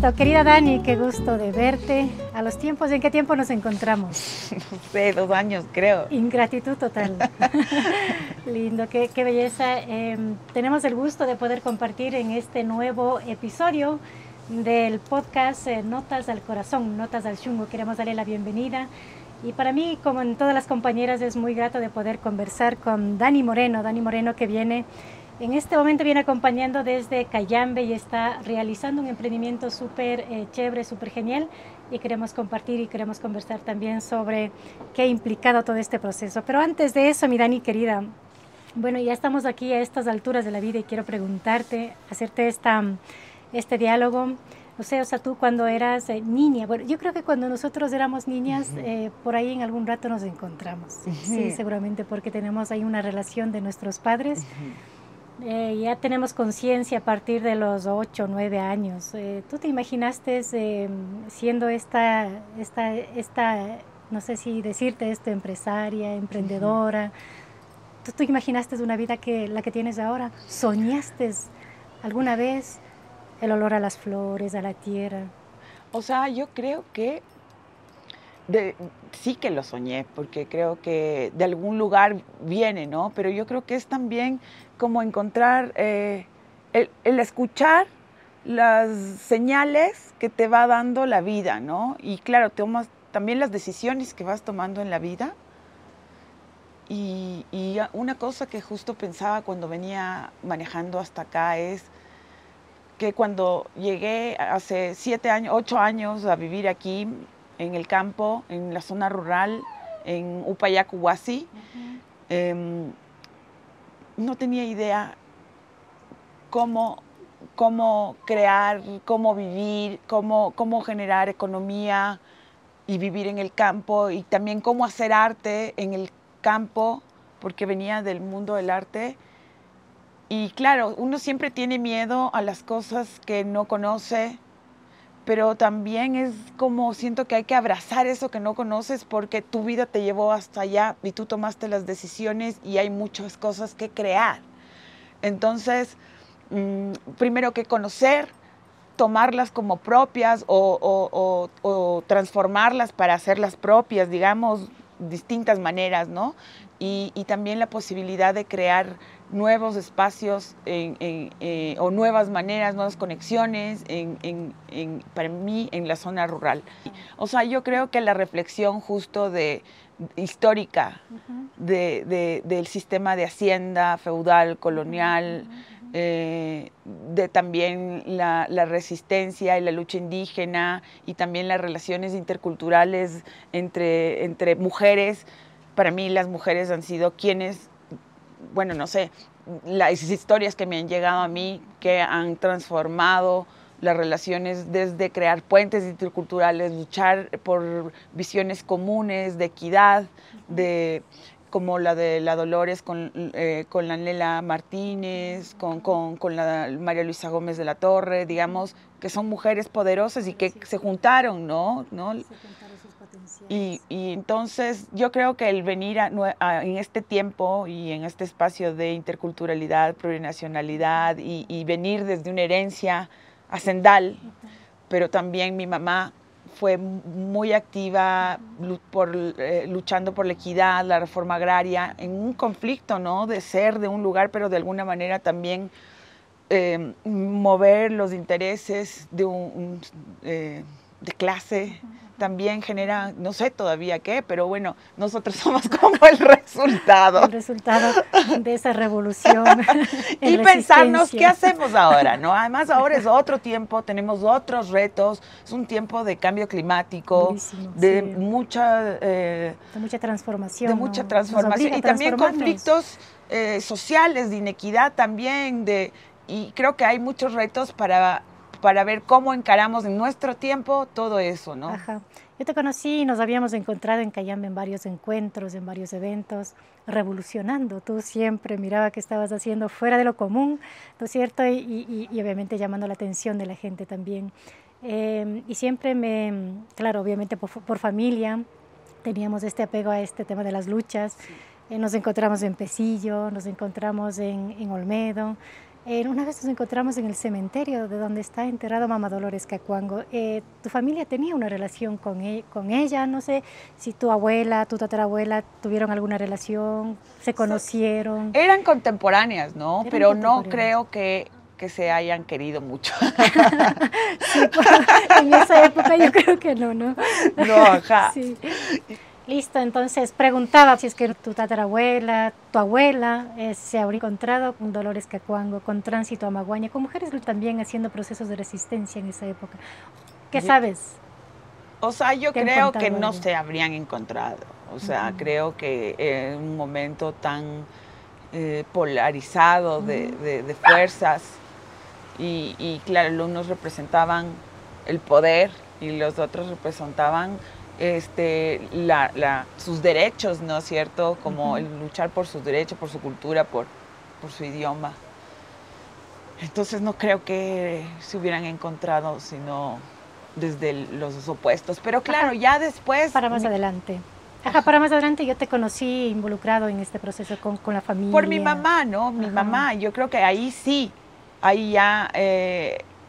Listo, querida Dani, qué gusto de verte. A los tiempos, ¿en qué tiempo nos encontramos? No sé, 2 años creo. Ingratitud total. Lindo, qué belleza. Tenemos el gusto de poder compartir en este nuevo episodio del podcast Notas al Corazón, Notas al Chungo. Queremos darle la bienvenida. Y para mí, como en todas las compañeras, es muy grato de poder conversar con Dani Moreno que viene, en este momento viene acompañando desde Cayambe y está realizando un emprendimiento súper chévere, súper genial, y queremos compartir y queremos conversar también sobre qué ha implicado todo este proceso. Pero antes de eso, mi Dani querida, bueno, ya estamos aquí a estas alturas de la vida y quiero preguntarte, hacerte este diálogo. No sé, o sea, tú cuando eras niña, bueno, yo creo que cuando nosotros éramos niñas, por ahí en algún rato nos encontramos. Sí, seguramente porque tenemos ahí una relación de nuestros padres. Ya tenemos conciencia a partir de los 8 o 9 años. ¿Tú te imaginaste siendo esta, no sé si decirte esto, empresaria, emprendedora? ¿Tú imaginaste una vida la que tienes ahora? ¿Soñaste alguna vez el olor a las flores, a la tierra? O sea, yo creo que sí que lo soñé, porque creo que de algún lugar viene, ¿no? Pero yo creo que es también como encontrar, el escuchar las señales que te va dando la vida, ¿no? Y claro, tomas también las decisiones que vas tomando en la vida. Y una cosa que justo pensaba cuando venía manejando hasta acá es que cuando llegué hace 7 años, 8 años a vivir aquí en el campo, en la zona rural, en Upayac, Huasi, no tenía idea cómo crear, cómo vivir, cómo generar economía y vivir en el campo, y también cómo hacer arte en el campo, porque venía del mundo del arte. Y claro, uno siempre tiene miedo a las cosas que no conoce, pero también es como siento que hay que abrazar eso que no conoces porque tu vida te llevó hasta allá y tú tomaste las decisiones y hay muchas cosas que crear. Entonces, primero que conocer, tomarlas como propias o transformarlas para hacerlas propias, digamos, distintas maneras, ¿no? Y también la posibilidad de crear nuevos espacios o nuevas maneras, nuevas conexiones para mí en la zona rural. O sea, yo creo que la reflexión justo histórica del sistema de hacienda feudal, colonial, de también la resistencia y la lucha indígena y también las relaciones interculturales entre mujeres. Para mí las mujeres han sido quienes, bueno, no sé, las historias que me han llegado a mí que han transformado las relaciones desde crear puentes interculturales, luchar por visiones comunes de equidad, como la de la Dolores con la Nela Martínez, con la María Luisa Gómez de la Torre, digamos, que son mujeres poderosas y que se juntaron, ¿no? Y entonces yo creo que el venir en este tiempo y en este espacio de interculturalidad, plurinacionalidad y venir desde una herencia hacendal, pero también mi mamá fue muy activa luchando por la equidad, la reforma agraria, en un conflicto, ¿no? De ser de un lugar, pero de alguna manera también mover los intereses de clase. También genera, no sé todavía qué, pero bueno, nosotros somos como el resultado. El resultado de esa revolución. Y pensarnos, ¿qué hacemos ahora? ¿No? Además, ahora es otro tiempo, tenemos otros retos, es un tiempo de cambio climático, durísimo, de sí. mucha transformación. De mucha transformación y también conflictos sociales, de inequidad también, y creo que hay muchos retos para ver cómo encaramos en nuestro tiempo todo eso, ¿no? Ajá. Yo te conocí y nos habíamos encontrado en Cayambe en varios encuentros, en varios eventos, revolucionando. Tú siempre miraba que estabas haciendo fuera de lo común, ¿no es cierto? Y obviamente llamando la atención de la gente también. Y siempre claro, obviamente por familia, teníamos este apego a este tema de las luchas. Nos encontramos en Pesillo, nos encontramos en Olmedo. Una vez nos encontramos en el cementerio de donde está enterrado Mamá Dolores Cacuango. ¿Tu familia tenía una relación con ella? No sé si tu abuela, tu tatarabuela tuvieron alguna relación, se conocieron. Eran contemporáneas, ¿no? Eran Pero no contemporáneas. creo que se hayan querido mucho. Sí, en esa época yo creo que no, ¿no? No, ajá. Sí. Listo, entonces preguntaba si es que tu tatarabuela, tu abuela se habría encontrado con Dolores Cacuango, con Tránsito a Amaguaña, con mujeres también haciendo procesos de resistencia en esa época. ¿Qué sabes? O sea, yo ¿Te han creo que contado no algo? se habrían encontrado. O sea, creo que en un momento tan polarizado de fuerzas y claro, unos representaban el poder y los otros representaban sus derechos, ¿no es cierto? Como el luchar por sus derechos, por su cultura, por su idioma. Entonces no creo que se hubieran encontrado, sino desde los opuestos. Pero claro, Ajá. ya después... Para más adelante. Ajá, para más adelante yo te conocí involucrado en este proceso con la familia. Por mi mamá, ¿no? Mi mamá, yo creo que ahí sí, ahí ya,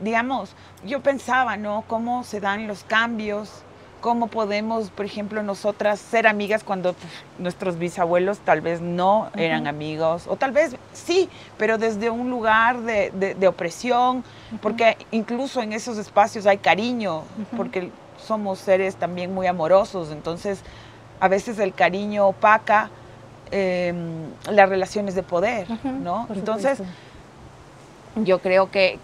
digamos, yo pensaba, ¿no? Cómo se dan los cambios, cómo podemos, por ejemplo, nosotras ser amigas cuando nuestros bisabuelos tal vez no eran amigos, o tal vez sí, pero desde un lugar de opresión, porque incluso en esos espacios hay cariño, porque somos seres también muy amorosos, entonces a veces el cariño opaca las relaciones de poder, ¿no? Entonces, yo creo que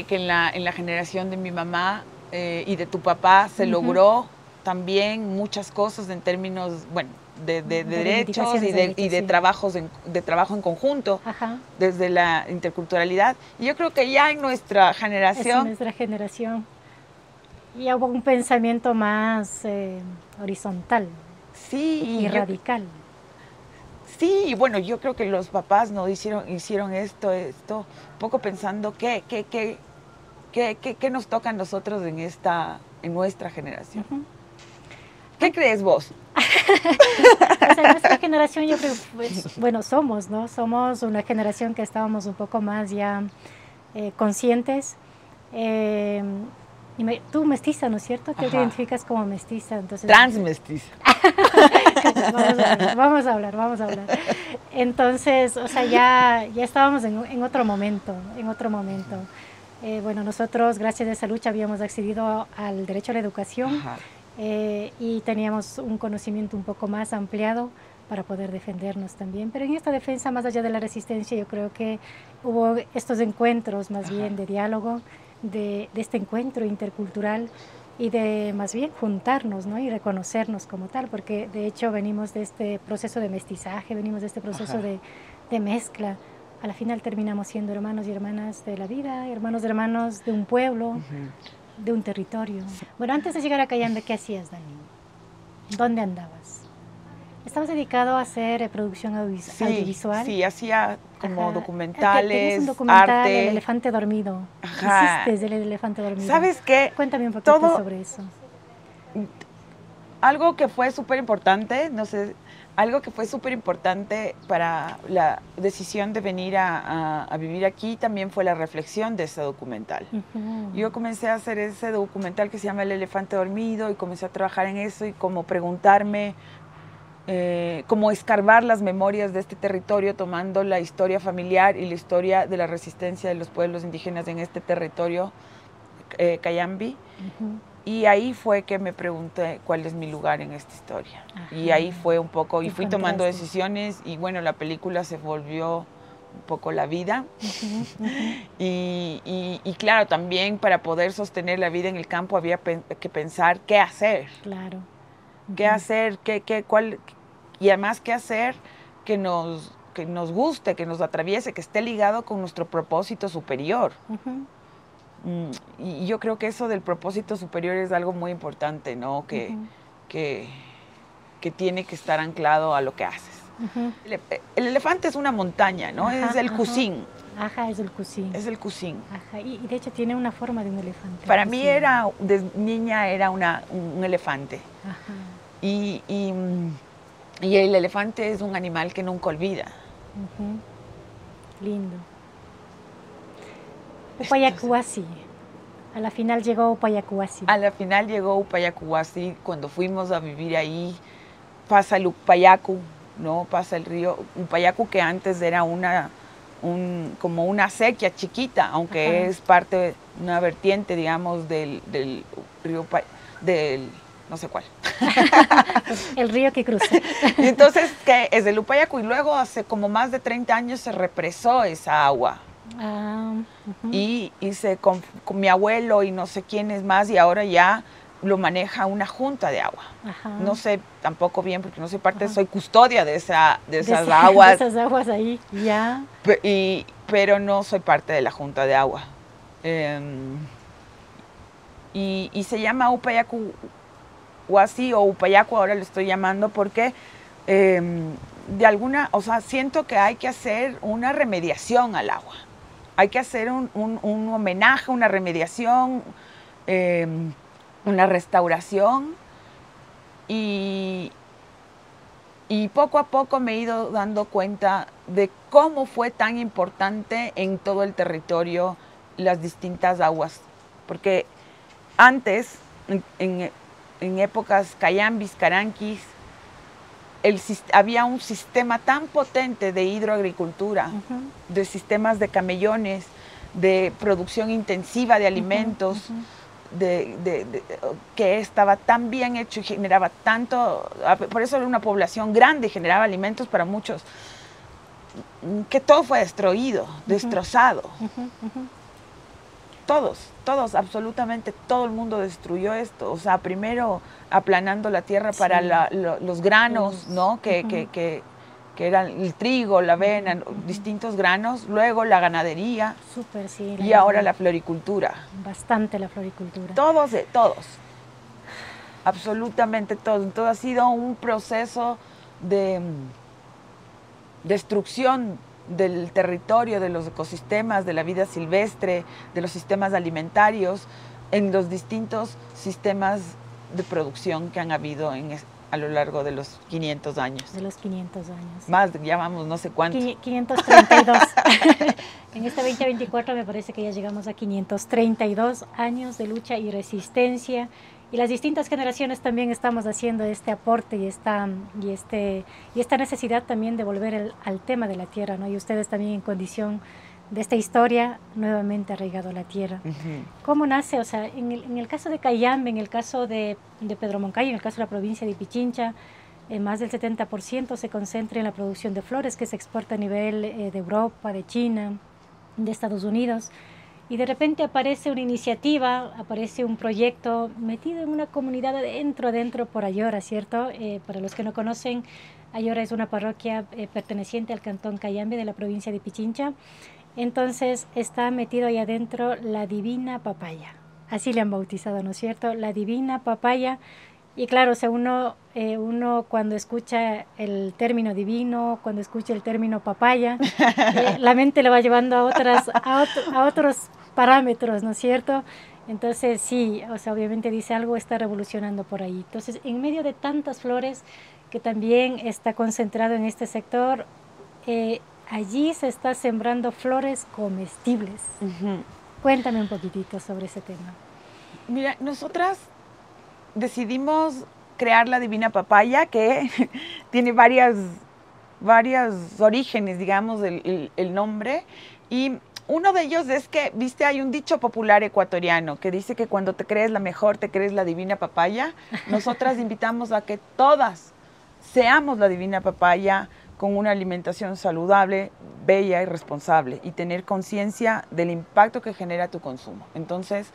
en la generación de mi mamá y de tu papá se logró también muchas cosas en términos, bueno, de derechos y de trabajo en conjunto, desde la interculturalidad. Y yo creo que ya en nuestra generación... Es nuestra generación. Ya hubo un pensamiento más horizontal. Sí, y radical. Sí, y bueno, yo creo que los papás no hicieron esto, un poco pensando qué nos toca a nosotros en nuestra generación. ¿Qué crees vos? Pues en nuestra generación yo creo, pues, bueno, somos, ¿no? Somos una generación que estábamos un poco más ya conscientes. Tú mestiza, ¿no es cierto? Te identificas como mestiza. Entonces, transmestiza. Vamos a hablar. Entonces, o sea, ya estábamos en otro momento, bueno, nosotros, gracias a esa lucha, habíamos accedido al derecho a la educación y teníamos un conocimiento un poco más ampliado para poder defendernos también. Pero en esta defensa, más allá de la resistencia, yo creo que hubo estos encuentros más bien de diálogo, de este encuentro intercultural y de más bien juntarnos, ¿no? Y reconocernos como tal, porque de hecho venimos de este proceso de mestizaje, venimos de este proceso de mezcla. A la final terminamos siendo hermanos y hermanas de la vida, hermanos de un pueblo, de un territorio. Bueno, antes de llegar a Cayambe, ¿qué hacías, Dani? ¿Dónde andabas? ¿Estabas dedicado a hacer producción audiovisual? Sí, hacía como documentales, tenías un documental, arte. El elefante dormido. ¿Qué hiciste del elefante dormido? ¿Sabes qué? Cuéntame un poquito sobre eso. Algo que fue súper importante, algo que fue súper importante para la decisión de venir a vivir aquí también fue la reflexión de ese documental. Yo comencé a hacer ese documental que se llama El elefante dormido y comencé a trabajar en eso y como preguntarme, como escarbar las memorias de este territorio tomando la historia familiar y la historia de la resistencia de los pueblos indígenas en este territorio, Cayambe. Y ahí fue que me pregunté cuál es mi lugar en esta historia. Y ahí fue un poco, y fui tomando decisiones y bueno, la película se volvió un poco la vida. Y claro, también para poder sostener la vida en el campo había que pensar qué hacer. Claro. ¿Qué hacer? Y además qué hacer que nos guste, que nos atraviese, que esté ligado con nuestro propósito superior. Y yo creo que eso del propósito superior es algo muy importante, ¿no? Que tiene que estar anclado a lo que haces. El elefante es una montaña, ¿no? Es el Cusín. Es el Cusín. Es el Cusín. Y de hecho tiene una forma de un elefante. Para mí de niña era un elefante. Y el elefante es un animal que nunca olvida. Lindo. Upayacuasi. A la final llegó Upayacuasi. A la final llegó Upayacuasi. Cuando fuimos a vivir ahí, pasa el Upayacu, ¿no? Pasa el río Upayacu, que antes era como una acequia chiquita, aunque es parte, una vertiente, digamos, del río del no sé cuál. El río que cruza. Entonces, que es el Upayacu, y luego hace como más de 30 años se represó esa agua. Y con mi abuelo y no sé quién es más, y ahora ya lo maneja una junta de agua. No sé tampoco bien, porque no soy parte, soy custodia de esas aguas. De esas aguas ahí, ya. Pero no soy parte de la junta de agua. Y se llama Upayacuasi o Upayacu, ahora lo estoy llamando, porque siento que hay que hacer una remediación al agua. Hay que hacer un homenaje, una remediación, una restauración, y poco a poco me he ido dando cuenta de cómo fue tan importante en todo el territorio las distintas aguas. Porque antes, en épocas cayambis, caranquis, había un sistema tan potente de hidroagricultura, de sistemas de camellones, de producción intensiva de alimentos, que estaba tan bien hecho y generaba tanto, por eso era una población grande y generaba alimentos para muchos, que todo fue destruido, destrozado. Todos, absolutamente todo el mundo destruyó esto. O sea, primero aplanando la tierra para los granos, ¿no? Que eran el trigo, la avena, distintos granos. Luego la ganadería. Súper, sí. Y ahora la floricultura. Bastante la floricultura. Todos. Absolutamente todos. Entonces ha sido un proceso de destrucción del territorio, de los ecosistemas, de la vida silvestre, de los sistemas alimentarios, en los distintos sistemas de producción que han habido a lo largo de los 500 años. De los 500 años. Más, ya vamos no sé cuánto. 532. En este 2024 me parece que ya llegamos a 532 años de lucha y resistencia. Y las distintas generaciones también estamos haciendo este aporte y esta necesidad también de volver al tema de la tierra, ¿no? Y ustedes también en condición de esta historia nuevamente arraigado a la tierra. ¿Cómo nace? O sea, en el caso de Cayambe, en el caso de Pedro Moncayo, en el caso de la provincia de Pichincha, más del 70% se concentra en la producción de flores que se exporta a nivel de Europa, de China, de Estados Unidos. Y de repente aparece una iniciativa, aparece un proyecto metido en una comunidad adentro por Ayora, ¿cierto? Para los que no conocen, Ayora es una parroquia perteneciente al cantón Cayambe de la provincia de Pichincha. Entonces está metido ahí adentro la Divina Papaya. Así le han bautizado, ¿no es cierto? La Divina Papaya. Y claro, o sea, uno cuando escucha el término divino, cuando escucha el término papaya, la mente lo va llevando a otros parámetros, ¿no es cierto? Entonces sí, o sea, obviamente dice algo está revolucionando por ahí. Entonces, en medio de tantas flores que también está concentrado en este sector, allí se está sembrando flores comestibles. Cuéntame un poquitito sobre ese tema. Mira, nosotras decidimos crear la Divina Papaya, que tiene varios orígenes, digamos, el nombre. Y uno de ellos es que, viste, hay un dicho popular ecuatoriano que dice que cuando te crees la mejor, te crees la Divina Papaya. Nosotras invitamos a que todas seamos la Divina Papaya con una alimentación saludable, bella y responsable, y tener conciencia del impacto que genera tu consumo. Entonces,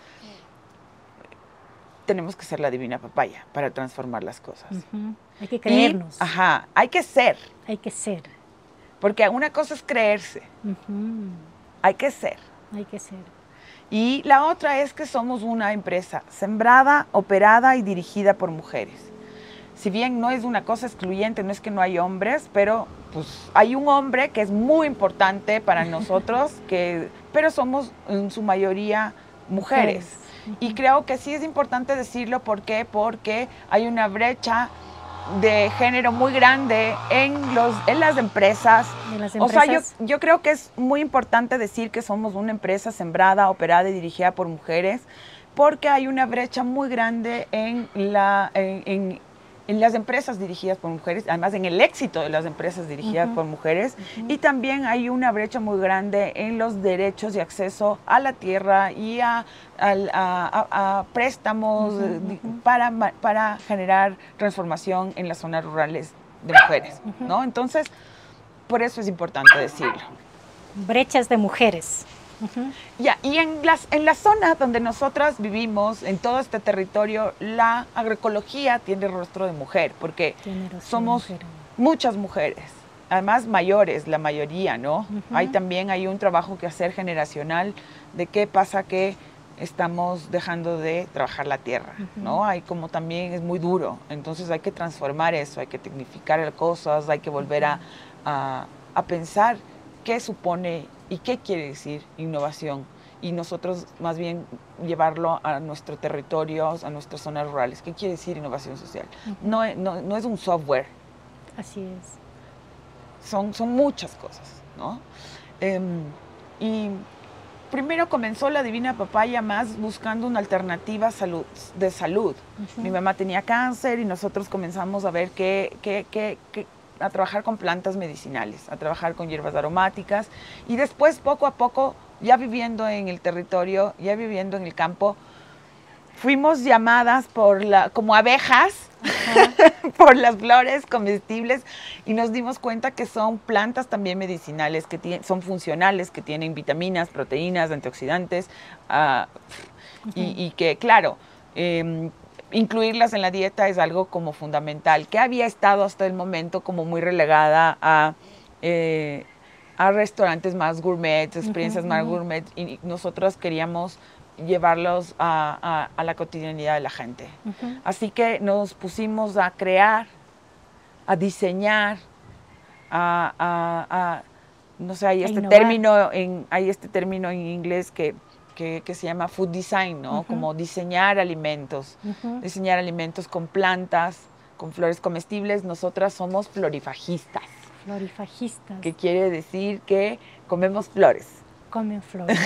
tenemos que ser la Divina Papaya para transformar las cosas. Hay que creernos. Hay que ser. Hay que ser. Porque una cosa es creerse. Hay que ser. Hay que ser. Y la otra es que somos una empresa sembrada, operada y dirigida por mujeres. Si bien no es una cosa excluyente, no es que no hay hombres, pero pues hay un hombre que es muy importante para nosotros, pero somos en su mayoría mujeres. Y creo que sí es importante decirlo. ¿Por qué? Porque hay una brecha de género muy grande en las empresas. O sea, yo creo que es muy importante decir que somos una empresa sembrada, operada y dirigida por mujeres, porque hay una brecha muy grande en las empresas dirigidas por mujeres, además en el éxito de las empresas dirigidas por mujeres, y también hay una brecha muy grande en los derechos y acceso a la tierra y a préstamos para generar transformación en las zonas rurales de mujeres, ¿no? Entonces, por eso es importante decirlo. Brechas de mujeres. Ya, y en la zona donde nosotras vivimos, en todo este territorio, la agroecología tiene rostro de mujer, porque somos muchas mujeres, además mayores, la mayoría, ¿no? También hay un trabajo que hacer generacional de qué pasa que estamos dejando de trabajar la tierra, ¿no? Como también es muy duro, entonces hay que transformar eso, hay que tecnificar cosas, hay que volver a pensar qué supone y qué quiere decir innovación, y nosotros más bien llevarlo a nuestro territorio, a nuestras zonas rurales. ¿Qué quiere decir innovación social? No es un software. Así es. Son muchas cosas, ¿no? Y primero comenzó la Divina Papaya más buscando una alternativa de salud. Mi mamá tenía cáncer y nosotros comenzamos a ver a trabajar con plantas medicinales, a trabajar con hierbas aromáticas, y después poco a poco, ya viviendo en el territorio, ya viviendo en el campo, fuimos llamadas como abejas por las flores comestibles, y nos dimos cuenta que son plantas también medicinales, que son funcionales, que tienen vitaminas, proteínas, antioxidantes, y que, claro, incluirlas en la dieta es algo como fundamental, que había estado hasta el momento como muy relegada a restaurantes más gourmet, experiencias más gourmet, y nosotros queríamos llevarlos a la cotidianidad de la gente. Así que nos pusimos a crear, a diseñar, no sé, hay este término en inglés que se llama food design, ¿no? Como diseñar alimentos con plantas, con flores comestibles. Nosotras somos florifajistas. Florifajistas. Que quiere decir que comemos flores. Comen flores.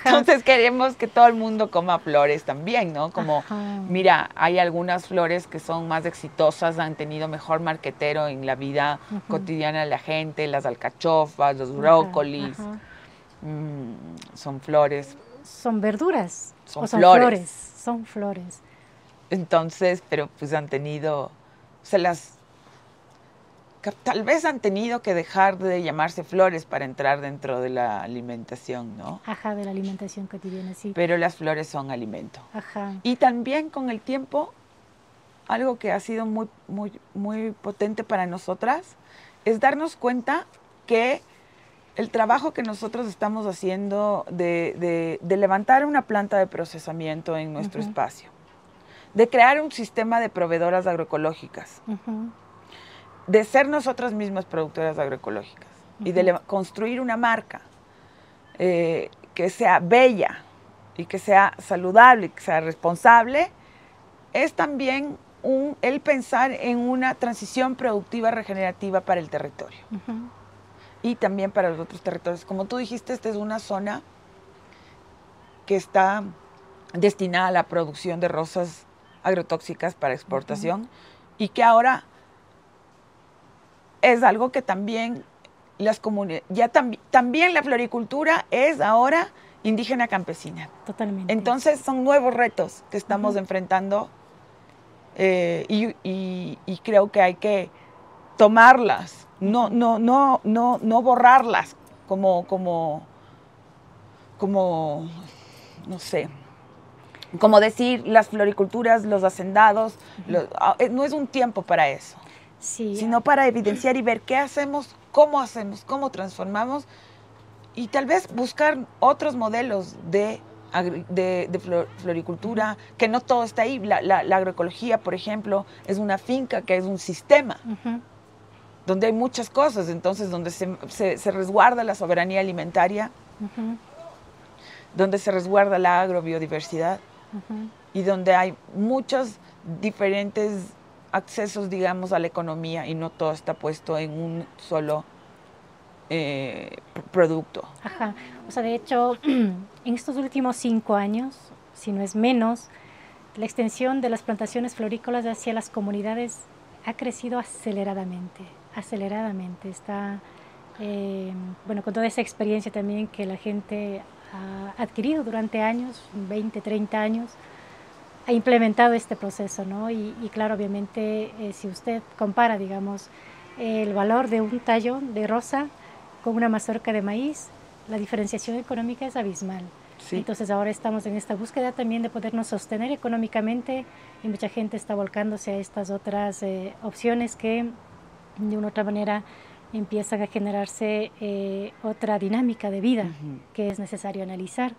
Entonces queremos que todo el mundo coma flores también, ¿no? Como, mira, hay algunas flores que son más exitosas, han tenido mejor marketero en la vida cotidiana de la gente, las alcachofas, los brócolis, son flores. ¿Son verduras? Son flores. Son flores. Entonces, pero pues han tenido, tal vez han tenido que dejar de llamarse flores para entrar dentro de la alimentación, ¿no? Ajá, de la alimentación cotidiana, sí. Pero las flores son alimento. Ajá. Y también con el tiempo, algo que ha sido muy, muy, muy potente para nosotras es darnos cuenta que el trabajo que nosotros estamos haciendo de levantar una planta de procesamiento en nuestro espacio, de crear un sistema de proveedoras agroecológicas, de ser nosotras mismas productoras agroecológicas y de construir una marca que sea bella y que sea saludable, que sea responsable, es también el pensar en una transición productiva regenerativa para el territorio. Y también para los otros territorios. Como tú dijiste, esta es una zona que está destinada a la producción de rosas agrotóxicas para exportación y que ahora es algo que también las comunidades, también la floricultura es ahora indígena campesina. Totalmente. Entonces son nuevos retos que estamos enfrentando y creo que hay que tomarlas, no borrarlas como no sé, como decir las floriculturas, los hacendados, no es un tiempo para eso, sino para evidenciar y ver qué hacemos, cómo transformamos y tal vez buscar otros modelos de floricultura, que no todo está ahí. La agroecología, por ejemplo, es una finca que es un sistema donde hay muchas cosas, entonces donde se resguarda la soberanía alimentaria, donde se resguarda la agrobiodiversidad y donde hay muchos diferentes accesos, digamos, a la economía y no todo está puesto en un solo producto. Ajá. O sea, de hecho, en estos últimos 5 años, si no es menos, la extensión de las plantaciones florícolas hacia las comunidades ha crecido aceleradamente, aceleradamente. Está, bueno, con toda esa experiencia también que la gente ha adquirido durante años, 20, 30 años, ha implementado este proceso, ¿no? Y claro, obviamente, si usted compara, digamos, el valor de un tallo de rosa con una mazorca de maíz, la diferenciación económica es abismal. Sí. Entonces ahora estamos en esta búsqueda también de podernos sostener económicamente y mucha gente está volcándose a estas otras opciones que de una u otra manera empiezan a generarse otra dinámica de vida que es necesario analizar.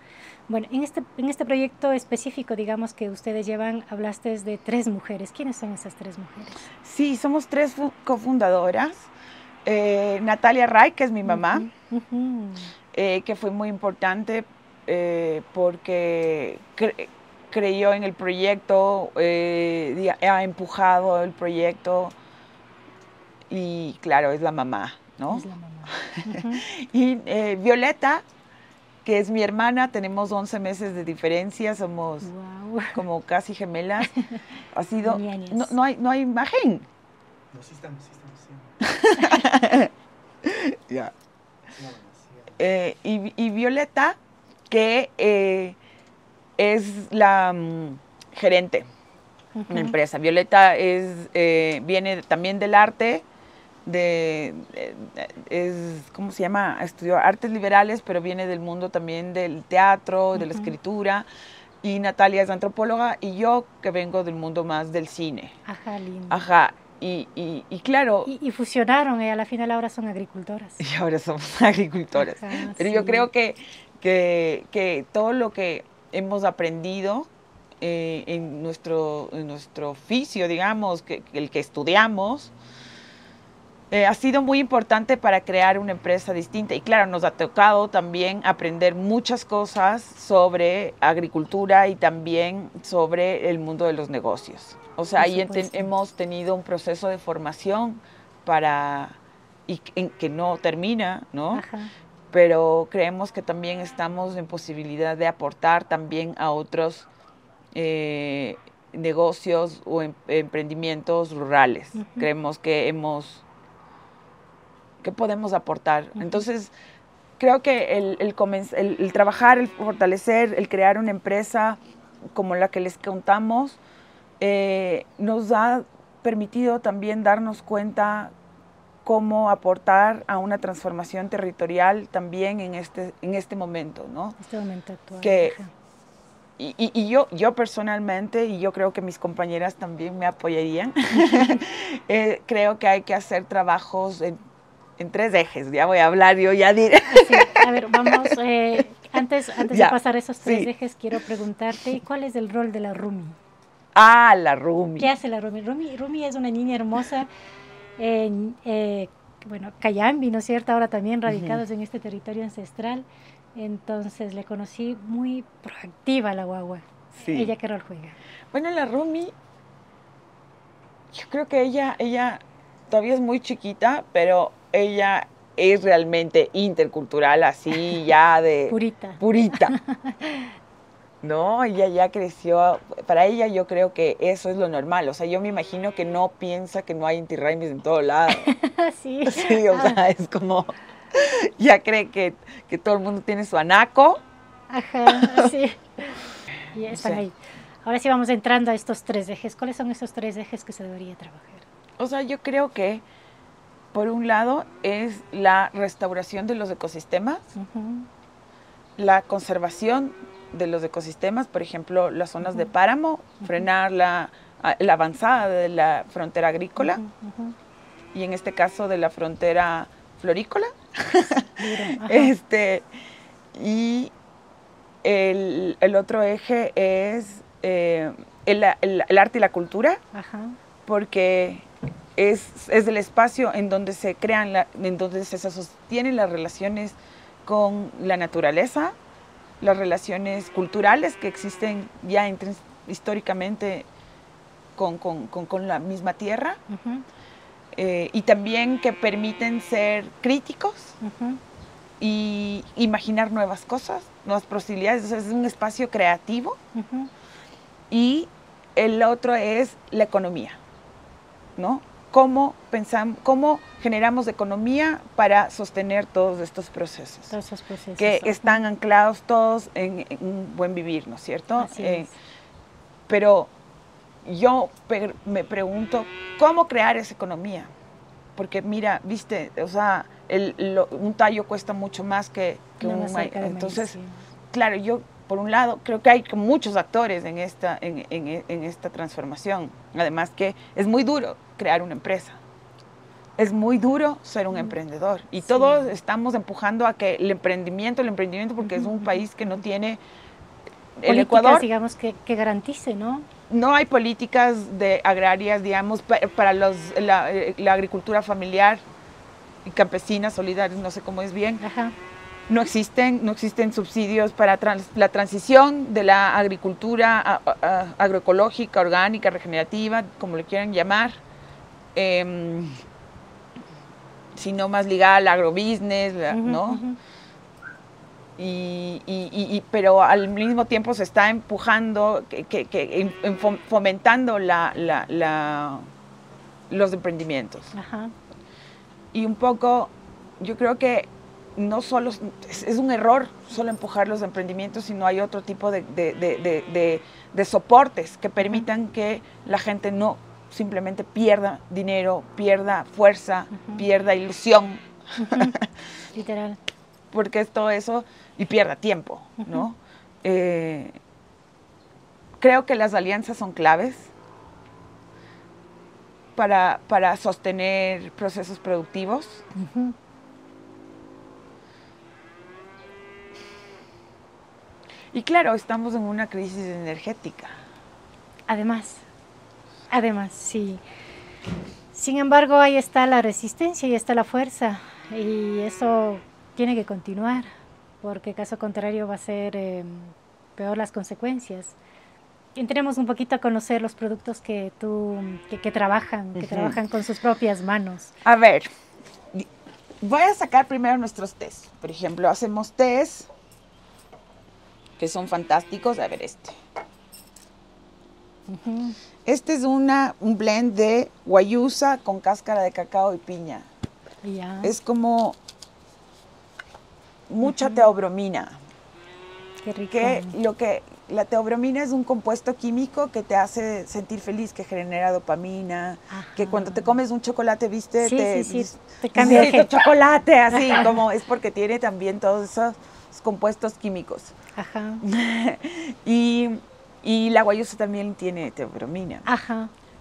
Bueno, en este proyecto específico, digamos, que ustedes llevan, hablaste de 3 mujeres. ¿Quiénes son esas 3 mujeres? Sí, somos 3 cofundadoras. Natalia Ray, que es mi mamá, que fue muy importante porque creyó en el proyecto, ha empujado el proyecto y claro, es la mamá, ¿no? Es la mamá. Y Violeta, que es mi hermana, tenemos 11 meses de diferencia, somos como casi gemelas. Ha sido, no hay imagen. No, sí estamos. Ya. Y Violeta, que es la gerente de una empresa. Violeta viene también del arte, ¿cómo se llama? Estudió artes liberales, pero viene del mundo también del teatro, de la escritura. Y Natalia es antropóloga y yo que vengo del mundo más del cine. Ajá, lindo. Ajá. Y claro... Y fusionaron, y a la final ahora son agricultoras. Y ahora somos agricultoras. Ajá, pero sí. Yo creo que todo lo que hemos aprendido en nuestro oficio, digamos, el que estudiamos, ha sido muy importante para crear una empresa distinta. Y claro, nos ha tocado también aprender muchas cosas sobre agricultura y también sobre el mundo de los negocios. O sea, ahí hemos tenido un proceso de formación que no termina, ¿no? Ajá. Pero creemos que también estamos en posibilidad de aportar también a otros negocios o emprendimientos rurales. Creemos que podemos aportar. Entonces, creo que el trabajar, el fortalecer, el crear una empresa como la que les contamos, nos ha permitido también darnos cuenta cómo aportar a una transformación territorial también en este momento, ¿no? Este momento actual. Y yo personalmente, y yo creo que mis compañeras también me apoyarían, creo que hay que hacer trabajos en 3 ejes. Ya voy a hablar, yo ya diré. Sí, a ver, vamos, antes de pasar esos 3 ejes, quiero preguntarte, ¿cuál es el rol de la Rumi? Ah, la Rumi. ¿Qué hace la Rumi? Rumi es una niña hermosa, bueno, Cayambi, ¿no es cierto? Ahora también radicados en este territorio ancestral. Entonces le conocí muy proactiva la guagua. Sí. ¿Ella qué rol juega? Bueno, la Rumi, yo creo que ella todavía es muy chiquita, pero ella es realmente intercultural, así ya de... Purita. No, ella ya creció. Para ella yo creo que eso es lo normal. O sea, yo me imagino que no piensa que no hay intirraimis en todo lado. Sí. Sí, o sea, es como... Ya cree que todo el mundo tiene su anaco. Ajá, sí. Y están ahí. Ahora sí vamos entrando a estos 3 ejes. ¿Cuáles son esos 3 ejes que se debería trabajar? O sea, yo creo que, por un lado, es la restauración de los ecosistemas, la conservación de los ecosistemas, por ejemplo, las zonas de páramo, frenar la avanzada de la frontera agrícola y en este caso de la frontera florícola. Y el otro eje es el arte y la cultura, porque es el espacio en donde se crean, en donde se sostienen las relaciones con la naturaleza, las relaciones culturales que existen ya históricamente con la misma tierra, y también que permiten ser críticos y imaginar nuevas cosas, nuevas posibilidades. Es un espacio creativo. Y el otro es la economía, ¿no? ¿Cómo generamos economía para sostener todos estos procesos? Todos esos procesos. Que están anclados todos en un buen vivir, ¿no es cierto? Así es. Pero yo me pregunto, ¿cómo crear esa economía? Porque mira, viste, o sea, un tallo cuesta mucho más que un maíz. Entonces, claro, yo por un lado creo que hay muchos actores en esta transformación. Además que es muy duro crear una empresa. Es muy duro ser un emprendedor. Y todos estamos empujando a que el emprendimiento, porque es un país que no tiene... El Ecuador, digamos, que garantice, ¿no? No hay políticas agrarias, digamos, para la agricultura familiar y campesina, solidaria, no sé cómo es bien. No existen subsidios para la transición de la agricultura agroecológica, orgánica, regenerativa, como le quieran llamar, sino más ligada al agrobusiness, ¿no? Pero al mismo tiempo se está empujando, fomentando los emprendimientos. Y un poco, yo creo que no solo es un error solo empujar los emprendimientos, sino hay otro tipo de soportes que permitan que la gente no simplemente pierda dinero, pierda fuerza, pierda ilusión. Literal. Porque es todo eso, y pierda tiempo, ¿no? Creo que las alianzas son claves para sostener procesos productivos. Y claro, estamos en una crisis energética. Además, sí. Sin embargo, ahí está la resistencia y está la fuerza. Y eso tiene que continuar, porque caso contrario va a ser peor las consecuencias. Entremos un poquito a conocer los productos que trabajan con sus propias manos. A ver, voy a sacar primero nuestros tés. Por ejemplo, hacemos tés que son fantásticos. A ver, este es un blend de guayusa con cáscara de cacao y piña. Es como mucha teobromina. Qué rico. La teobromina es un compuesto químico que te hace sentir feliz, que genera dopamina, que cuando te comes un chocolate, ¿viste? Te cambia el chocolate, así como es porque tiene también todos esos compuestos químicos. Y la guayusa también tiene teobromina.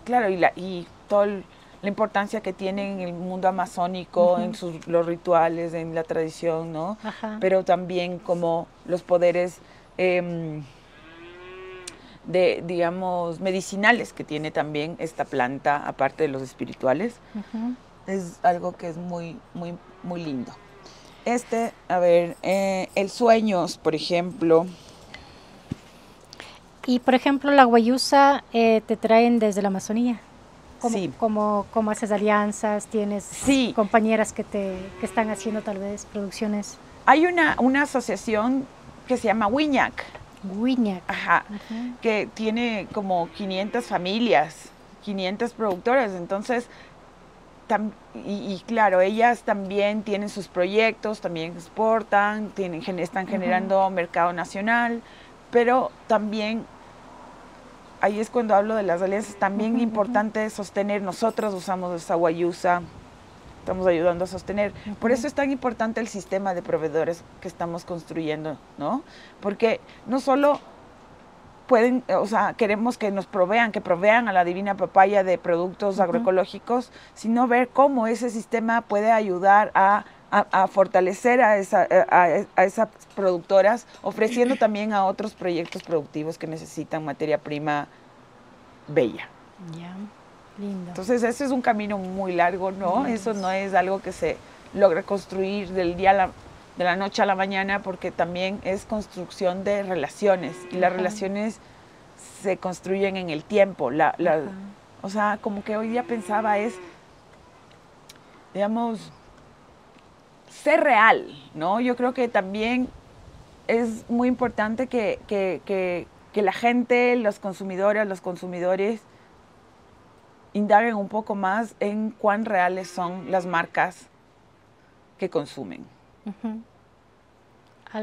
Claro, y toda la importancia que tiene en el mundo amazónico, en los rituales, en la tradición, ¿no? Pero también como los poderes digamos, medicinales que tiene también esta planta, aparte de los espirituales. Es algo que es muy, muy, muy lindo. A ver, el sueños, por ejemplo. Y, por ejemplo, la guayusa te traen desde la Amazonía. ¿Cómo haces alianzas? ¿Tienes compañeras que están haciendo tal vez producciones? Hay una asociación que se llama Wiñac. Que tiene como 500 familias, 500 productoras. Entonces, claro, ellas también tienen sus proyectos, también exportan, están generando mercado nacional, pero también, ahí es cuando hablo de las alianzas, también importante sostener. Nosotros usamos esa guayusa, estamos ayudando a sostener. Por eso es tan importante el sistema de proveedores que estamos construyendo, ¿no? Porque no solo queremos que nos provean a la divina papaya de productos agroecológicos, sino ver cómo ese sistema puede ayudar a fortalecer a esas productoras, ofreciendo también a otros proyectos productivos que necesitan materia prima bella. Lindo. Entonces, ese es un camino muy largo, ¿no? Eso no es algo que se logra construir de la noche a la mañana, porque también es construcción de relaciones. Y las relaciones se construyen en el tiempo. O sea, como que hoy día pensaba es, digamos, ser real, ¿no? Yo creo que también es muy importante que la gente, los consumidores, indaguen un poco más en cuán reales son las marcas que consumen.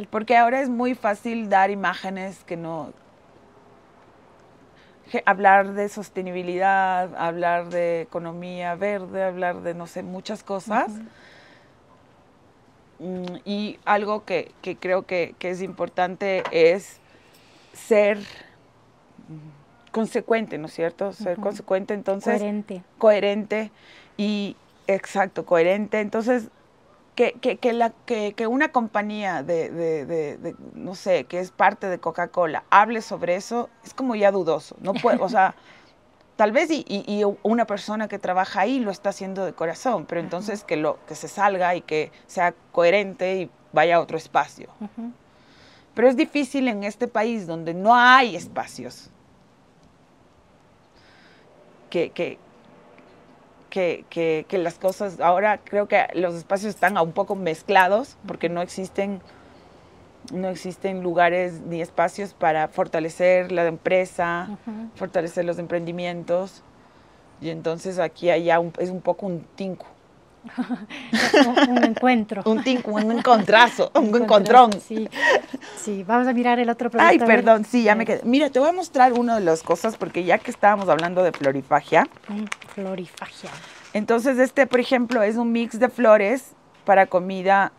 Porque ahora es muy fácil dar imágenes que no... hablar de sostenibilidad, hablar de economía verde, hablar de, no sé, muchas cosas. Y algo que creo que es importante es ser consecuente, ¿no es cierto? Ser consecuente, entonces... Coherente. Y, exacto, coherente. Entonces, que una compañía no sé, que es parte de Coca-Cola, hable sobre eso, es como ya dudoso. No puede, o sea, tal vez y una persona que trabaja ahí lo está haciendo de corazón, pero entonces que se salga y que sea coherente y vaya a otro espacio. Pero es difícil en este país donde no hay espacios que las cosas, ahora creo que los espacios están un poco mezclados porque no existen lugares ni espacios para fortalecer la empresa, fortalecer los emprendimientos, y entonces aquí es un poco un tinku. Un encuentro. Un tinku, un encontrazo, un encontrón. Sí, vamos a mirar el otro producto. Ay, perdón, sí, ya me quedé. Mira, te voy a mostrar una de las cosas, porque ya que estábamos hablando de florifagia. Florifagia. Entonces, por ejemplo, es un mix de flores para comida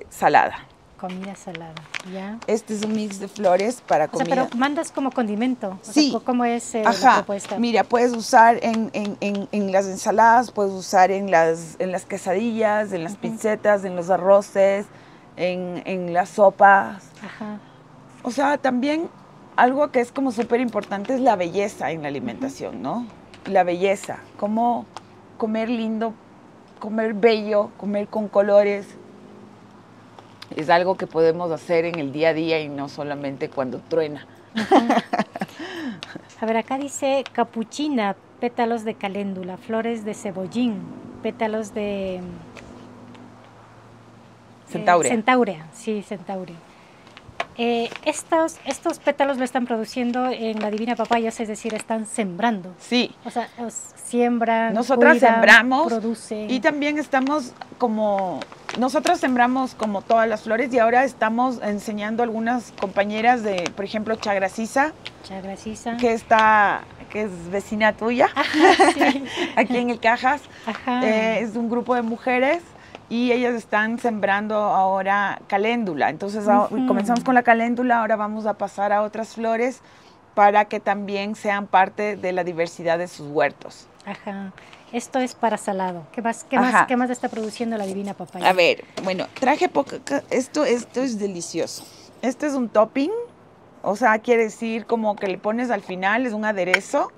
salada. Comida salada, ¿ya? Este es un mix de flores para comida. O sea, pero mandas como condimento. Sí. O sea, ¿cómo es la propuesta? Mira, puedes usar en las ensaladas, puedes usar en las quesadillas, en las pizzetas, en los arroces, en las sopas. O sea, también algo que es como súper importante es la belleza en la alimentación, ¿no? La belleza, cómo comer lindo, comer bello, comer con colores. Es algo que podemos hacer en el día a día y no solamente cuando truena. A ver, acá dice capuchina, pétalos de caléndula, flores de cebollín, pétalos de... Centaurea. Centaurea, sí, centaurea. Estos pétalos lo están produciendo en la Divina Papaya, es decir, están sembrando. Sí. O sea, siembran, nosotras cuidan, sembramos, producen. Y también estamos nosotros sembramos como todas las flores y ahora estamos enseñando a algunas compañeras de, por ejemplo, Chagracisa, que es vecina tuya, sí. aquí en el Cajas. Es un grupo de mujeres. Y ellas están sembrando ahora caléndula. Entonces comenzamos con la caléndula, ahora vamos a pasar a otras flores para que también sean parte de la diversidad de sus huertos. Esto es para salado. ¿Qué más está produciendo la Divina Papaya? A ver, bueno, traje esto es delicioso. Este es un topping, o sea, quiere decir como que le pones al final, es un aderezo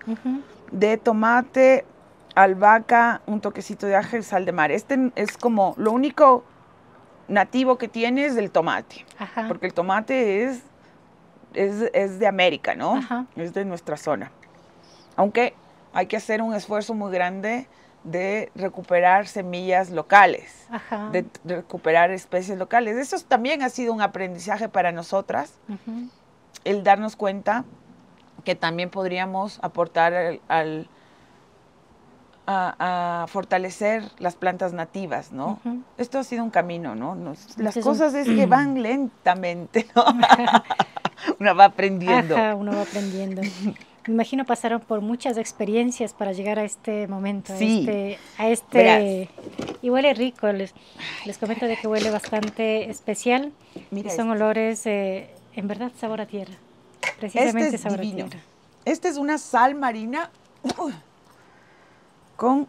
de tomate, albahaca, un toquecito de ajo y sal de mar. Este es como lo único nativo que tiene es el tomate. Porque el tomate es de América, ¿no? Es de nuestra zona. Aunque hay que hacer un esfuerzo muy grande de recuperar semillas locales, de recuperar especies locales. Eso también ha sido un aprendizaje para nosotras, el darnos cuenta que también podríamos aportar a fortaledecer las plantas nativas, ¿no? Esto ha sido un camino, ¿no? Las cosas es que van lentamente, ¿no? Uno va aprendiendo. Uno va aprendiendo. Me imagino pasaron por muchas experiencias para llegar a este momento, sí. Y huele rico, les comento de que huele bastante especial. Mira, son olores, en verdad, sabor a tierra, precisamente sabor divino. A tierra. Esta es una sal marina con,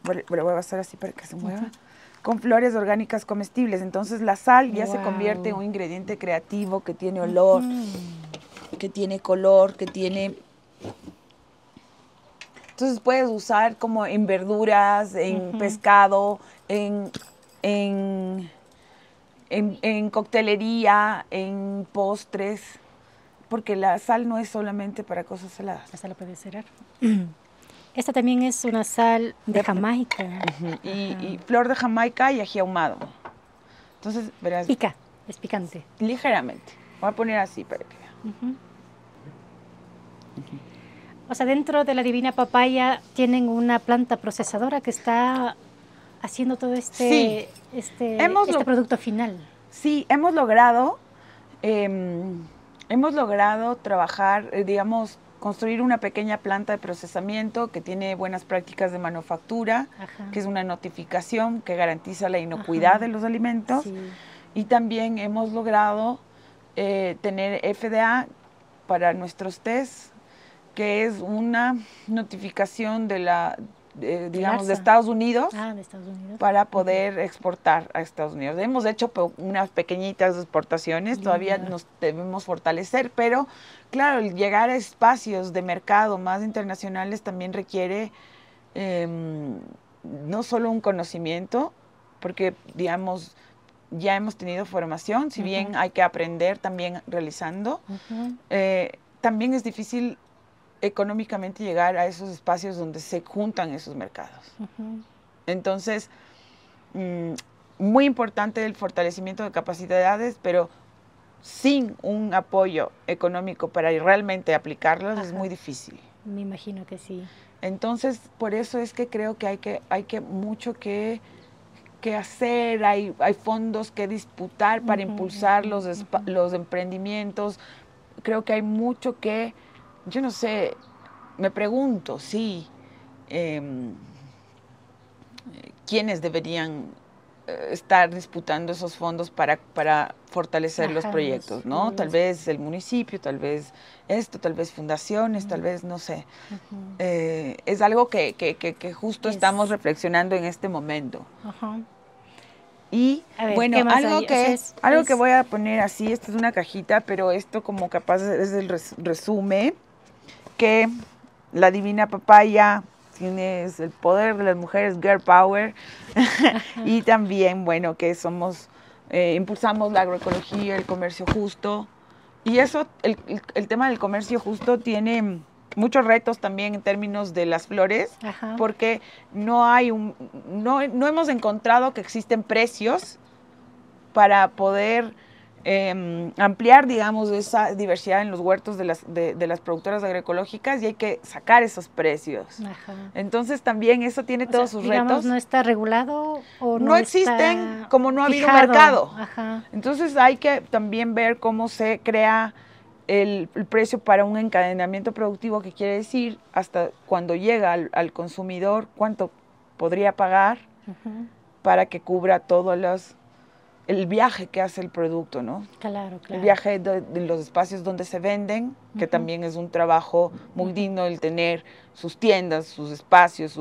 lo voy a hacer así para que se mueva, con flores orgánicas comestibles. Entonces la sal ya se convierte en un ingrediente creativo que tiene olor, que tiene color, que tiene... Entonces puedes usar como en verduras, en pescado, en coctelería, en postres. porque la sal no es solamente para cosas saladas. La sal lo puede cerrar. Esta también es una sal de Jamaica. Y flor de Jamaica y ají ahumado. Entonces, verás. Pica, es picante. Ligeramente. Voy a poner así para que vean. O sea, dentro de la Divina Papaya tienen una planta procesadora que está haciendo todo este producto final. Sí, hemos logrado trabajar, digamos, construir una pequeña planta de procesamiento que tiene buenas prácticas de manufactura, que es una notificación que garantiza la inocuidad de los alimentos. Sí. Y también hemos logrado tener FDA para nuestros tés, que es una notificación de digamos, de Estados Unidos, para poder exportar a Estados Unidos. Hemos hecho unas pequeñitas exportaciones, todavía nos debemos fortalecer, pero claro, el llegar a espacios de mercado más internacionales también requiere no solo un conocimiento, porque, digamos, ya hemos tenido formación, si bien hay que aprender también realizando, también es difícil económicamente llegar a esos espacios donde se juntan esos mercados. Entonces, muy importante el fortalecimiento de capacidades, pero sin un apoyo económico para realmente aplicarlos es muy difícil. Me imagino que sí. Entonces, por eso es que creo que hay mucho que hacer, hay fondos que disputar para impulsar los emprendimientos. Creo que hay mucho que, yo no sé, me pregunto, sí, quiénes deberían estar disputando esos fondos para fortalecer los proyectos, ¿no? Tal vez el municipio, tal vez esto, tal vez fundaciones, tal vez, no sé. Es algo que justo estamos reflexionando en este momento. Y ver, bueno, algo que voy a poner así, esta es una cajita, pero esto como capaz es el resumen, que la Divina Papaya tiene el poder de las mujeres, girl power, y también, bueno, que impulsamos la agroecología, el comercio justo, y eso, el tema del comercio justo tiene muchos retos también en términos de las flores, porque no hemos encontrado que existen precios para poder ampliar, digamos, esa diversidad en los huertos de las productoras agroecológicas, y hay que sacar esos precios. Entonces también eso tiene todos sus retos. ¿No está regulado o no existen, como no ha habido mercado? Entonces hay que también ver cómo se crea el precio para un encadenamiento productivo, que quiere decir hasta cuando llega al consumidor, cuánto podría pagar para que cubra todos el viaje que hace el producto, ¿no? Claro. El viaje de los espacios donde se venden, que también es un trabajo muy digno, el tener sus tiendas, sus espacios,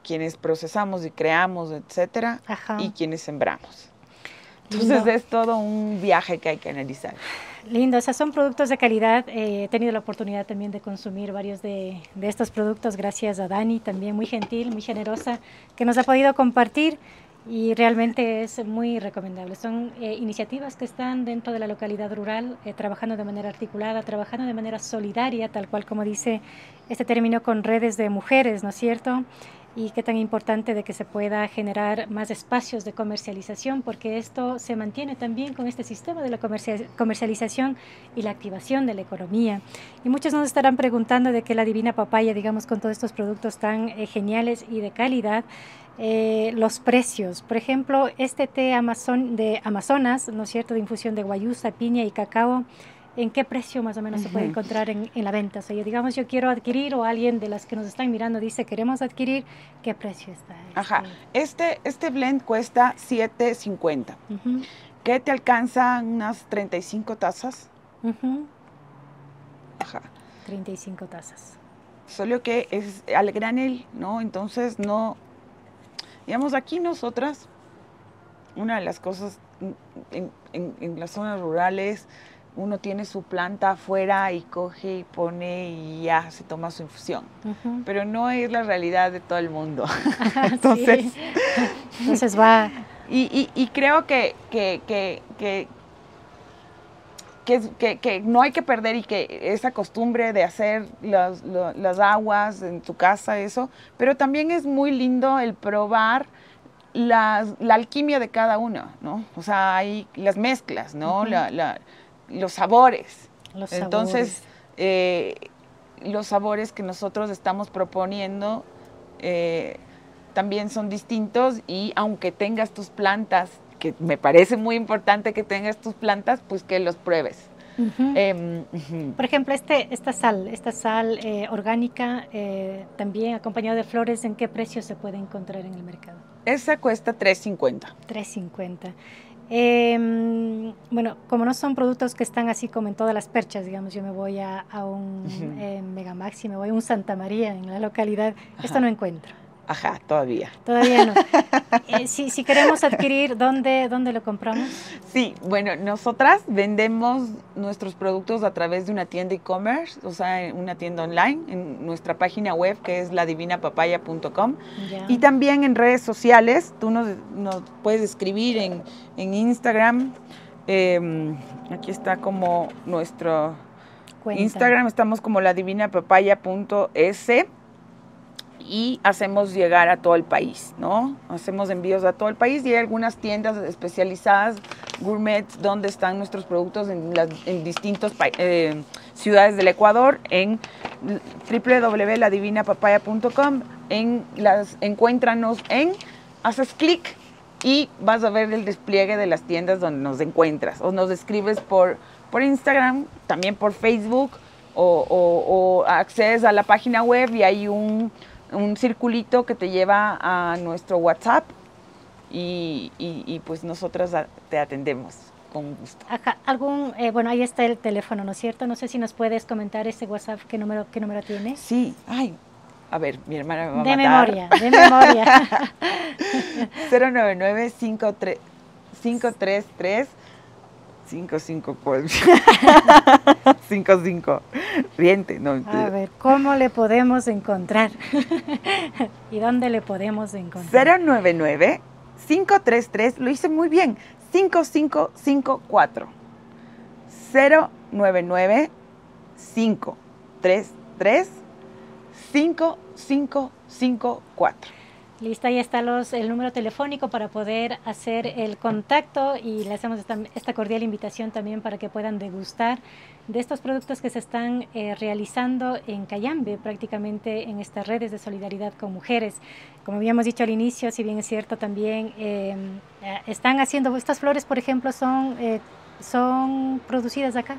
quienes procesamos y creamos, etcétera, y quienes sembramos. Entonces es todo un viaje que hay que analizar. Lindo, o sea, son productos de calidad. He tenido la oportunidad también de consumir varios de estos productos gracias a Dani, también muy gentil, muy generosa, que nos ha podido compartir, y realmente es muy recomendable. Son iniciativas que están dentro de la localidad rural, trabajando de manera articulada, trabajando de manera solidaria, tal cual como dice este término, con redes de mujeres, ¿no es cierto? Y qué tan importante de que se pueda generar más espacios de comercialización, porque esto se mantiene también con este sistema de la comercialización y la activación de la economía. Y muchos nos estarán preguntando de qué la Divina Papaya, digamos, con todos estos productos tan geniales y de calidad, los precios. Por ejemplo, este té de Amazonas, ¿no es cierto?, de infusión de guayusa, piña y cacao, ¿en qué precio más o menos se puede encontrar en la venta? O sea, digamos, yo quiero adquirir, o alguien de las que nos están mirando dice, queremos adquirir, ¿qué precio está? Este blend cuesta $7.50, que te alcanza unas 35 tazas. 35 tazas. Solo que es al granel, ¿no? Entonces, no, digamos, aquí nosotras, una de las cosas en las zonas rurales, uno tiene su planta afuera y coge y pone y ya se toma su infusión. Pero no es la realidad de todo el mundo. Entonces va Y creo que no hay que perder y que esa costumbre de hacer las aguas en tu casa, eso, pero también es muy lindo el probar la alquimia de cada uno, ¿no? O sea, hay las mezclas, ¿no? Los sabores. Entonces, los sabores que nosotros estamos proponiendo también son distintos y aunque tengas tus plantas, que me parece muy importante que tengas tus plantas, pues que los pruebes. Por ejemplo, esta sal orgánica, también acompañada de flores, ¿en qué precio se puede encontrar en el mercado? Esa cuesta $3.50. $3.50. Bueno, como no son productos que están así como en todas las perchas, digamos, yo me voy a un Megamaxi, me voy a un Santa María en la localidad, esto no encuentro. Ajá, todavía. Todavía no. Si queremos adquirir, ¿dónde lo compramos? Sí, bueno, nosotras vendemos nuestros productos a través de una tienda e-commerce, o sea, una tienda online, en nuestra página web que es ladivinapapaya.com. Y también en redes sociales, tú nos puedes escribir en Instagram. Aquí está como nuestro Instagram, estamos como ladivinapapaya.es. Y hacemos llegar a todo el país, ¿no? Hacemos envíos a todo el país y hay algunas tiendas especializadas, gourmet, donde están nuestros productos en distintas ciudades del Ecuador, en www.ladivinapapaya.com, encuéntranos haces clic y vas a ver el despliegue de las tiendas donde nos encuentras, o nos escribes por Instagram, también por Facebook, o accedes a la página web y hay un circulito que te lleva a nuestro WhatsApp y pues nosotras te atendemos con gusto. Ajá, bueno, ahí está el teléfono, ¿no es cierto? No sé si nos puedes comentar ese WhatsApp, ¿qué número tiene? Sí, a ver, mi hermana me va a matar. De memoria. 099-533 554 55. Riente, no. A ver, ¿cómo le podemos encontrar? ¿Y dónde le podemos encontrar? 099-533, lo hice muy bien, 5554. 099-533 5554. Listo, ahí está el número telefónico para poder hacer el contacto y le hacemos esta cordial invitación también para que puedan degustar de estos productos que se están realizando en Cayambe, prácticamente en estas redes de solidaridad con mujeres. Como habíamos dicho al inicio, si bien es cierto, también están haciendo, estas flores, por ejemplo, son producidas acá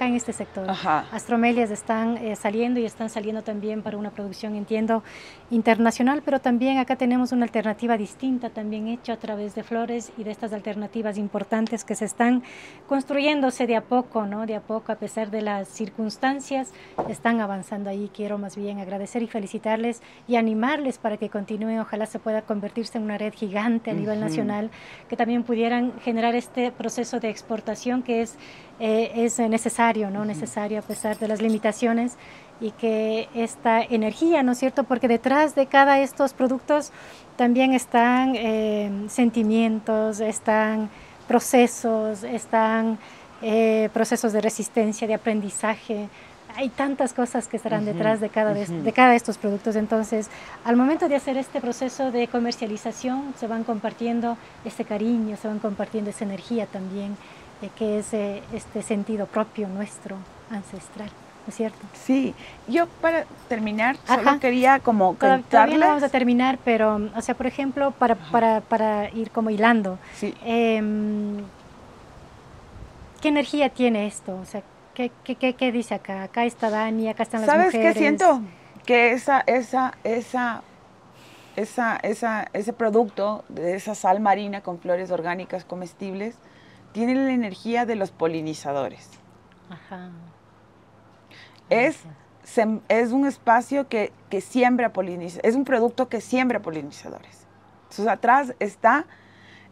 en este sector. Ajá. Astromelias están saliendo y están saliendo también para una producción, entiendo, internacional, pero también acá tenemos una alternativa distinta, también hecha a través de flores y de estas alternativas importantes que se están construyéndose de a poco, ¿no? De a poco, a pesar de las circunstancias, están avanzando ahí. Quiero más bien agradecer y felicitarles y animarles para que continúen. Ojalá se pueda convertirse en una red gigante a nivel nacional, que también pudieran generar este proceso de exportación que es necesario, ¿no? Necesario a pesar de las limitaciones, y que esta energía, ¿no es cierto? Porque detrás de cada estos productos también están sentimientos, están procesos, están procesos de resistencia, de aprendizaje. Hay tantas cosas que estarán detrás de cada de estos productos. Entonces, al momento de hacer este proceso de comercialización, se van compartiendo ese cariño, se van compartiendo esa energía también, que es este sentido propio nuestro, ancestral, ¿no es cierto? Sí, yo para terminar, solo quería como contarles. Todavía no vamos a terminar, pero, o sea, por ejemplo, para ir como hilando, sí. ¿Qué energía tiene esto? O sea, ¿qué dice acá? Acá está Dani, acá están las mujeres. ¿Sabes qué siento? Que ese producto de esa sal marina con flores orgánicas comestibles tiene la energía de los polinizadores. Ajá. Es un espacio que siembra polinizadores, es un producto que siembra polinizadores. Entonces atrás está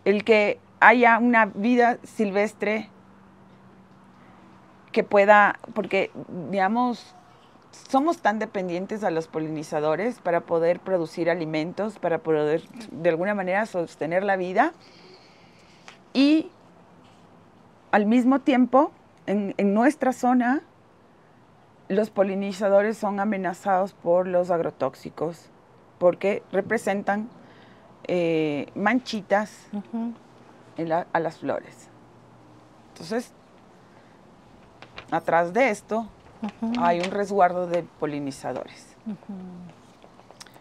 el que haya una vida silvestre que pueda, porque digamos, somos tan dependientes a los polinizadores para poder producir alimentos, para poder de alguna manera sostener la vida. Y al mismo tiempo, en nuestra zona, los polinizadores son amenazados por los agrotóxicos porque representan manchitas a las flores. Entonces, atrás de esto hay un resguardo de polinizadores.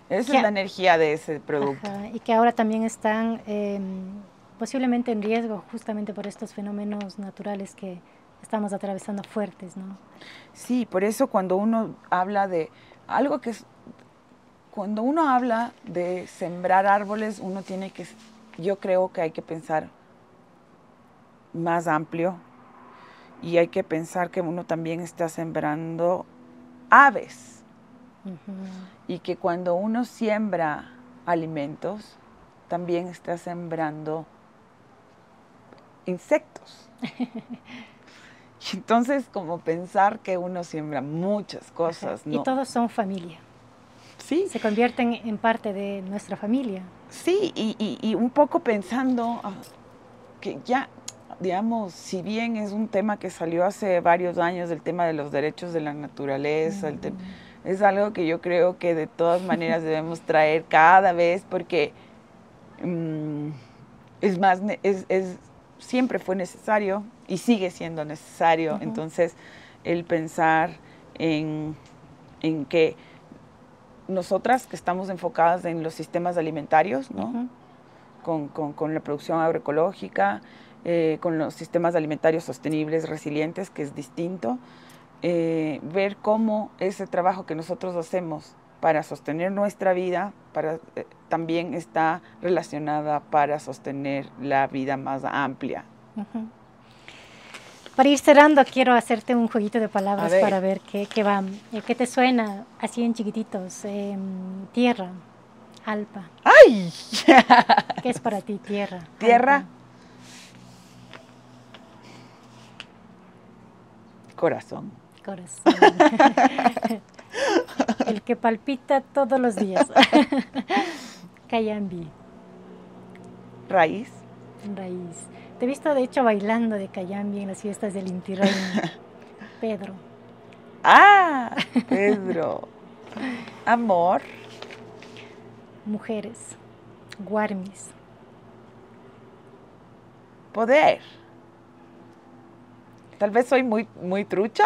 Esa es la energía de ese producto. Y que ahora también están posiblemente en riesgo justamente por estos fenómenos naturales que estamos atravesando fuertes, ¿no? Sí, por eso cuando uno habla de algo que es, cuando uno habla de sembrar árboles, uno tiene que, yo creo que hay que pensar más amplio y hay que pensar que uno también está sembrando aves y que cuando uno siembra alimentos, también está sembrando insectos. Y entonces, como pensar que uno siembra muchas cosas, ¿no? Y todos son familia. Sí. Se convierten en parte de nuestra familia. Sí, y un poco pensando que ya, digamos, si bien es un tema que salió hace varios años, el tema de los derechos de la naturaleza, es algo que yo creo que de todas maneras debemos traer cada vez porque siempre fue necesario y sigue siendo necesario. Entonces, el pensar en que nosotras que estamos enfocadas en los sistemas alimentarios, ¿no? Con la producción agroecológica, con los sistemas alimentarios sostenibles, resilientes, que es distinto, ver cómo ese trabajo que nosotros hacemos para sostener nuestra vida, también está relacionada para sostener la vida más amplia. Para ir cerrando, quiero hacerte un jueguito de palabras para ver qué te suena así en chiquititos. Tierra, Alpa. ¡Ay! ¿Qué es para ti tierra? Tierra. Alpa. Corazón. Corazón. El que palpita todos los días. Cayambi. Raíz. Raíz. Te he visto de hecho bailando de Cayambi en las fiestas del Inti Raymi. Pedro. ¡Ah! Pedro. Amor. Mujeres. Guarmis. Poder. Tal vez soy muy trucha.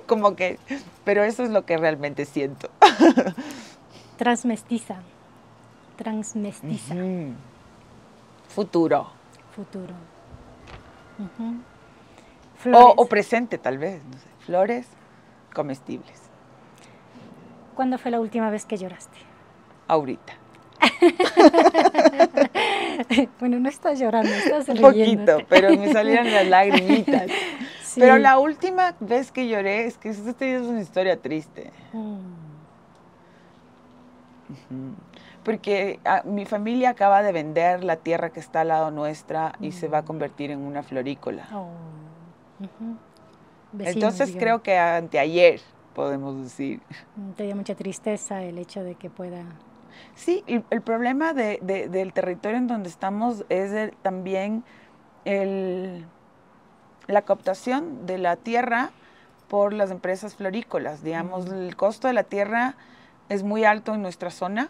Como que, pero eso es lo que realmente siento. Transmestiza. Transmestiza. Futuro. Futuro. O presente, tal vez. No sé. Flores comestibles. ¿Cuándo fue la última vez que lloraste? Ahorita. Bueno, no estás llorando, estás Un riéndote. poquito, pero me salieron las lagrimitas. Sí. Pero la última vez que lloré, es que esta es una historia triste. Porque mi familia acaba de vender la tierra que está al lado nuestra y se va a convertir en una florícola. Vecinos, entonces digamos. Creo que anteayer, podemos decir. Te dio mucha tristeza el hecho de que pueda... Sí, el problema del territorio en donde estamos es también la cooptación de la tierra por las empresas florícolas. Digamos, el costo de la tierra es muy alto en nuestra zona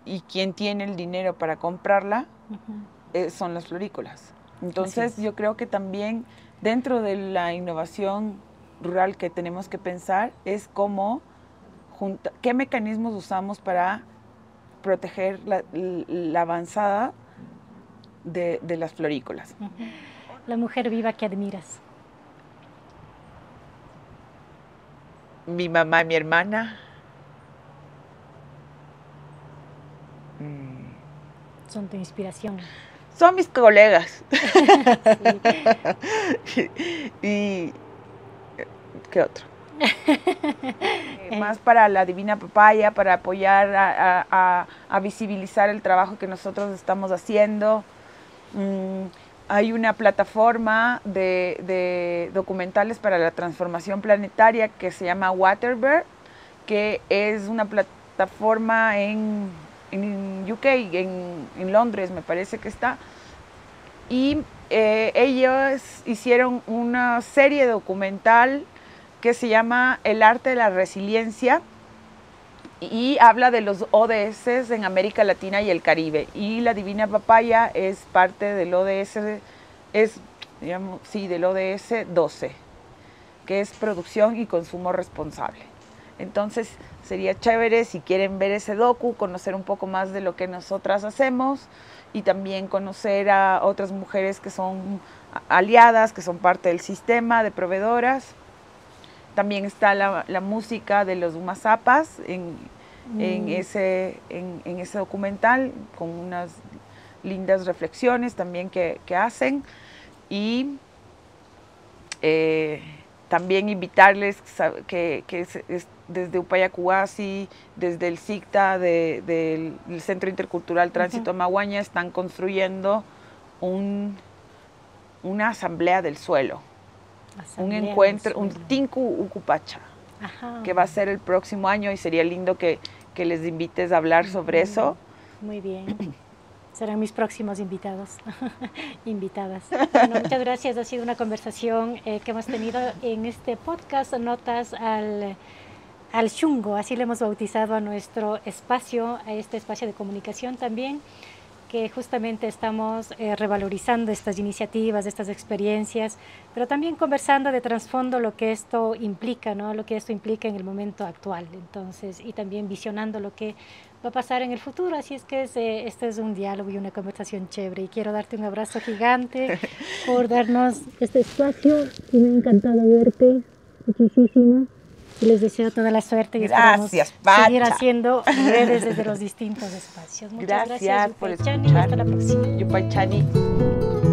y quien tiene el dinero para comprarla son las florícolas. Entonces, yo creo que también dentro de la innovación rural que tenemos que pensar es cómo qué mecanismos usamos para proteger la avanzada de las florícolas. La mujer viva que admiras. Mi mamá y mi hermana. Son tu inspiración. Son mis colegas. Y ¿qué otro? Más para la Divina Papaya, para apoyar a visibilizar el trabajo que nosotros estamos haciendo. hay una plataforma de documentales para la transformación planetaria que se llama Waterbird, que es una plataforma en UK, en Londres me parece que está, y ellos hicieron una serie documental que se llama El arte de la resiliencia y habla de los ODS en América Latina y el Caribe. Y la Divina Papaya es parte del ODS, del ODS 12, que es producción y consumo responsable. Entonces sería chévere si quieren ver ese docu, conocer un poco más de lo que nosotras hacemos y también conocer a otras mujeres que son aliadas, que son parte del sistema de proveedoras. También está la música de los Umazapas en ese documental, con unas lindas reflexiones también que hacen. Y también invitarles que es desde Upayacuasi, desde el CICTA, del Centro Intercultural Tránsito Amaguaña, están construyendo una asamblea del suelo. Un encuentro, un Tinku Ucupacha, que va a ser el próximo año y sería lindo que les invites a hablar sobre eso. Muy bien. Serán mis próximos invitados, invitadas. Bueno, muchas gracias. Ha sido una conversación que hemos tenido en este podcast, Notas al Xungo, así le hemos bautizado a nuestro espacio, a este espacio de comunicación también, que justamente estamos revalorizando estas iniciativas, estas experiencias, pero también conversando de trasfondo lo que esto implica, ¿no? Lo que esto implica en el momento actual, entonces, y también visionando lo que va a pasar en el futuro. Así es que este es un diálogo y una conversación chévere, y quiero darte un abrazo gigante por darnos este espacio, y me ha encantado verte muchísimo. Y les deseo toda la suerte y esperamos seguir haciendo redes desde los distintos espacios. Muchas gracias por Yupaychani, y hasta la próxima. Yupaychani.